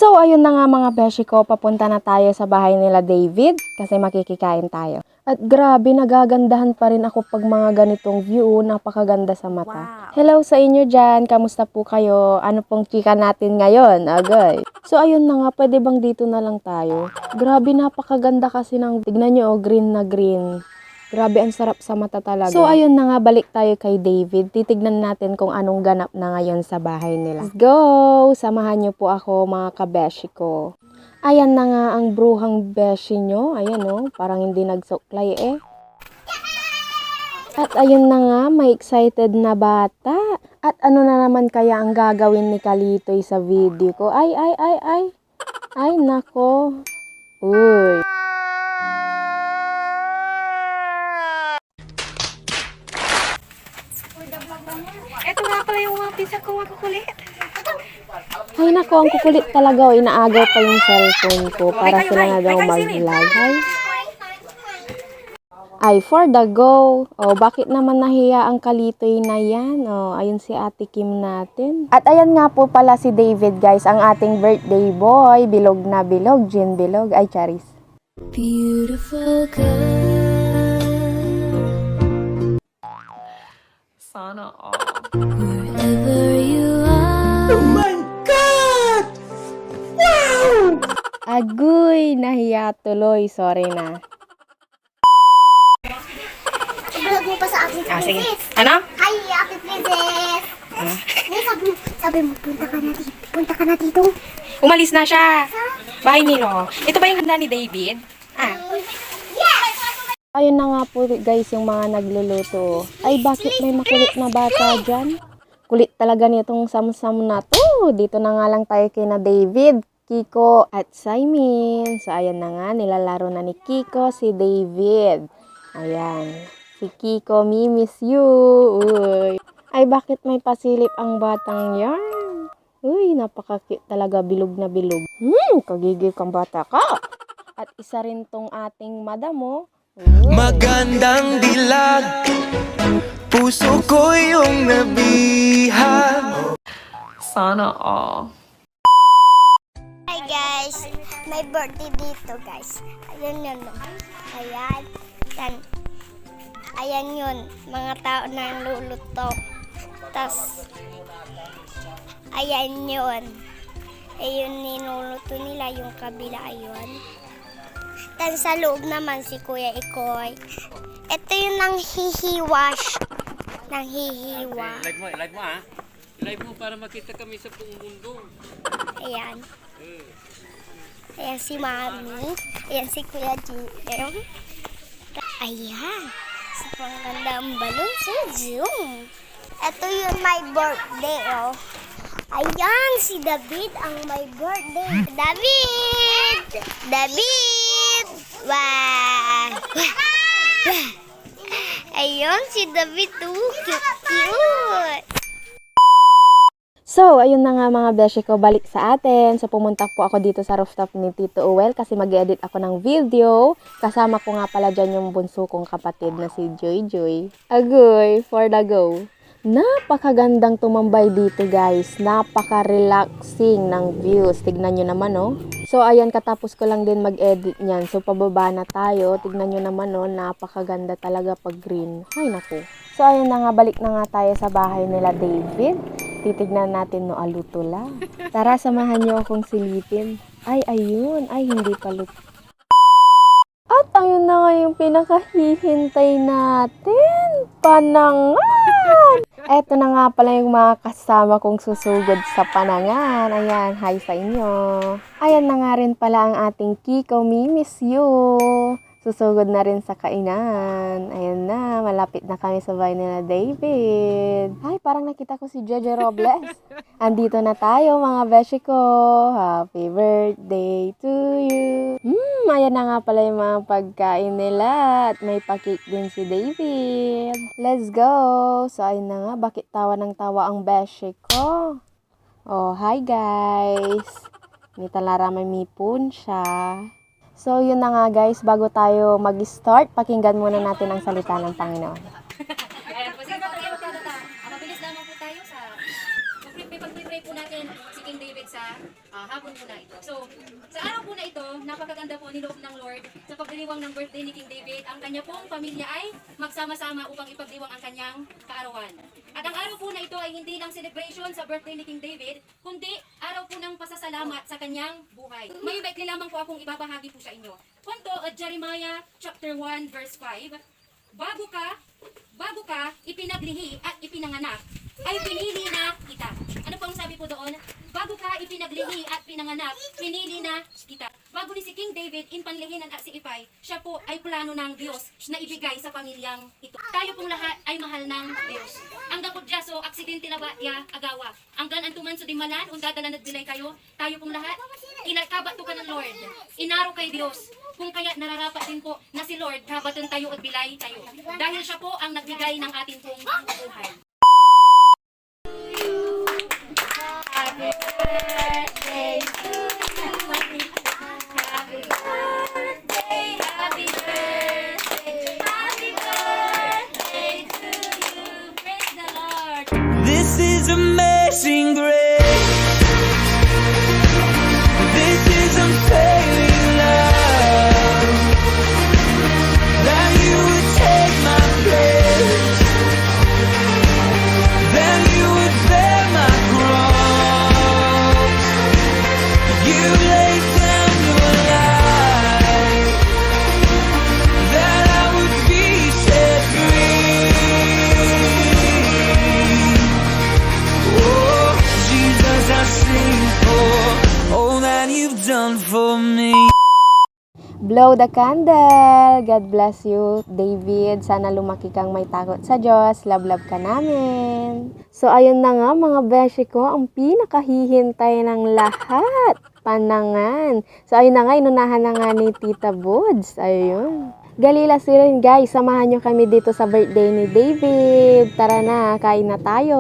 So, ayun na nga mga beshi ko, papunta na tayo sa bahay nila David kasi makikikain tayo. At grabe, nagagandahan pa rin ako pag mga ganitong view, napakaganda sa mata. Wow. Hello sa inyo dyan, kamusta po kayo? Ano pong chika natin ngayon? Agay. So, ayun na nga, pwede bang dito na lang tayo? Grabe, napakaganda kasi ng, tignan nyo, green na green. Grabe, ang sarap sa mata talaga. So, ayun na nga, balik tayo kay David. Titignan natin kung anong ganap na ngayon sa bahay nila. Let's go! Samahan niyo po ako, mga kabeshi ko. Ayan na nga ang bruhang beshi nyo. Ayan o, parang hindi nagsuklay eh. At ayun na nga, may excited na bata. At ano na naman kaya ang gagawin ni Kalitoy sa video ko? Ay. Ay, nako. Uy. Ito nga pala yung mga pizza ko, mga kukulit. Ay nako, ang kukulit talaga. O, inaagaw pa yung cellphone ko para sila na daw mag-vlog. Ay, for the go. O, bakit naman nahiya ang Kalitoy na yan? O, ayun si Ate Kim natin. At ayan nga po pala si David, guys, ang ating birthday boy. Bilog na bilog, Jean Bilog. Ay, charis. Beautiful girl. Sana all. Wherever you are. Oh my God! Wow! Agoy, nahiya tuloy. Sorry na. Vlog mo pa sa ating Sige. princess. Ano? Hi, Ate Princess. Sabi mo, punta ka na dito. Umalis na siya. Bahay nilo. Ito ba yung handa ni David? Ayun na nga po guys yung mga nagluluto. Ay, bakit may makulit na bata dyan? Kulit talaga nitong samsam na to. Dito na nga lang tayo kina David, Kiko at Simon. So ayan na nga, nilalaro na ni Kiko si David. Ayan. Si Kiko, me miss you. Uy. Ay, bakit may pasilip ang batang yan? Uy, napaka-cute talaga, bilog na bilog. Kagigil kang bata ka. At isa rin tong ating madamo. Magandang dilag, puso ko yung nabihag. Sana all. Hi guys, may birthday dito guys. Ayan yun. Ayan. Ayan yun. Mga tao na luluto. Tas, ayan yun. Ayun ninuluto nila yung kabila ayun. Tan sa loob naman si Kuya Ikoy. Ito yung nang hihiwash. Nang hihiwa. Live mo ha. Live mo para makita kami sa buong mundo. Ayan. Ayan si Mami. Ayan si Kuya Jim. Ayan. Sa pangganda ang balon sa Zoom. Ito yung my birthday, oh. Ayan, si David ang my birthday. David! David! Wow! Wow! Ayun, si David too. Cute! So, ayun na nga mga beshi ko, balik sa atin. So, pumunta po ako dito sa rooftop ni Tito Uwel kasi mag-edit ako ng video. Kasama ko nga pala dyan yung bunso kong kapatid na si Joy Joy. Agoy, for the go. Napakagandang tumambay dito guys. Napaka-relaxing ng views. Tignan nyo naman oh. So ayan, katapos ko lang din mag-edit niyan. So pababa na tayo. Tignan nyo naman oh. Napakaganda talaga pag green. Ay naku. So ayun na nga, balik na nga tayo sa bahay nila David. Titignan natin no alutula. Tara, samahan nyo akong silipin. Ay ayun. Ay hindi pa luto. At ayun na nga yung pinakahihintay natin. Panangan! Eto na nga pala yung mga kasama kong susugod sa panangan. Ayan, hi sa inyo. Ayan na nga rin pala ang ating Kiko, me miss you. Susugod na rin sa kainan. Ayan na, malapit na kami sa bahay nila David. Ay, parang nakita ko si Jeje Robles. Andito na tayo mga beshi ko. Happy birthday to you. Ayan na nga pala yung mga pagkain nila. At may pakik din si David. Let's go. So, ayun na nga. Bakit tawa ng tawa ang beshi ko? Oh, hi guys. May talara may mipon siya. So, yun na nga guys, bago tayo mag-start, pakinggan muna natin ang salita ng Panginoon. Mabilis lamang po tayo sa i-celebrate po natin si King David sa hapon po na ito. So, sa araw po na ito, napakaganda po niloob ng Lord sa pagdiriwang ng birthday ni King David. Ang kanya pong pamilya ay magsama-sama upang ipagdiwang ang kanyang kaarawan. At ang araw po na ito ay hindi lang celebration sa birthday ni King David, kundi araw po ng pasasalamat sa kanyang buhay. May maikli lamang po akong ibabahagi po sa inyo. Punto at Jeremiah chapter 1 verse 5. Bago ka ipinaglihi at ipinanganak, ay pinili na kita. Ano pang sabi po doon? Bago ka ipinaglihi at pinanganak, pinili na kita. Bago ni si King David inpanlihinan at si Ipay, siya po ay plano ng Diyos na ibigay sa pamilyang ito. Tayo pong lahat ay mahal ng Diyos. Ang dakudyaso, aksidente na ba ya agawa? Anggan antuman so dimalan, kung dadalan at bilay kayo, tayo pong lahat, ilakabat to ka ng Lord. Inaro kay Diyos. Kung kaya nararapat din po na si Lord, kabatan tayo at bilay tayo. Dahil siya po ang nagbigay ng ating pong buhay. Happy birthday to you. Happy birthday, happy birthday, happy birthday to you. Praise the Lord. This is amazing grace. This is unfailing love. That you would take my place. That you would bear my cross. You laid down your life. That I would be set free. Oh, Jesus, I sing for all that you've done for me. Blow the candle! God bless you, David. Sana lumaki kang may takot sa Diyos. Love ka namin. So, ayun na nga mga beshi ko, ang pinakahihintay ng lahat. Panangan. So, ayun na nga, inunahan na nga ni Tita Buds. Ayun. Galila sirin guys, samahan nyo kami dito sa birthday ni David. Tara na, kain na tayo.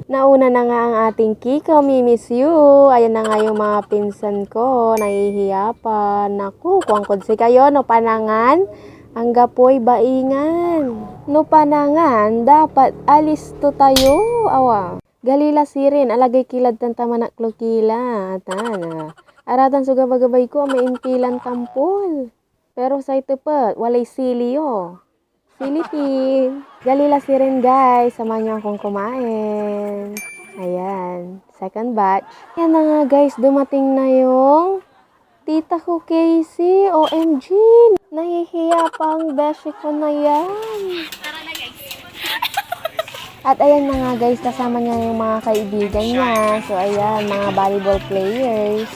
Nauna na nga ang ating Kiko, we miss you. Ayan na nga yung mga pinsan ko, nahihiya pa. Naku, kung kudsi kayo, no panangan, ang gapoy baingan. No panangan, dapat alis to tayo. Awa. Galila sirin, alagay kilad tan tamanak klokila. Atan, aratan sugabagabay ko, may impilan tampol. Pero sa ito pa, walay siliyo. Philippine. Galila sirin guys, samahan niyo akong kumain. Ayan, second batch. Yan na nga guys, dumating na yung tita ko Casey. OMG, nahihiya pa ang beshi ko na yan. At ayan na nga guys, kasama niya yung mga kaibigan niya. So ayan, mga volleyball players.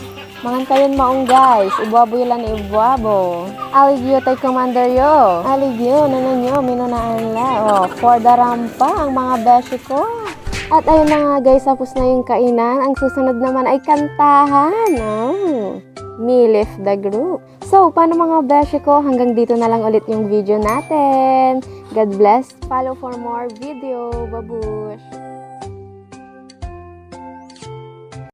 Mangan kayon maong guys, ibuabo yun lang ibuabo. Aligyo tay commander yo. Aligyo, nananyo, minunaan la. Oh, for the rampa ang mga beshi ko. At ayun na nga guys, tapos na yung kainan. Ang susunod naman ay kantahan. Oh, me left the group. So, paano mga beshi ko? Hanggang dito na lang ulit yung video natin. God bless. Follow for more video. Babush.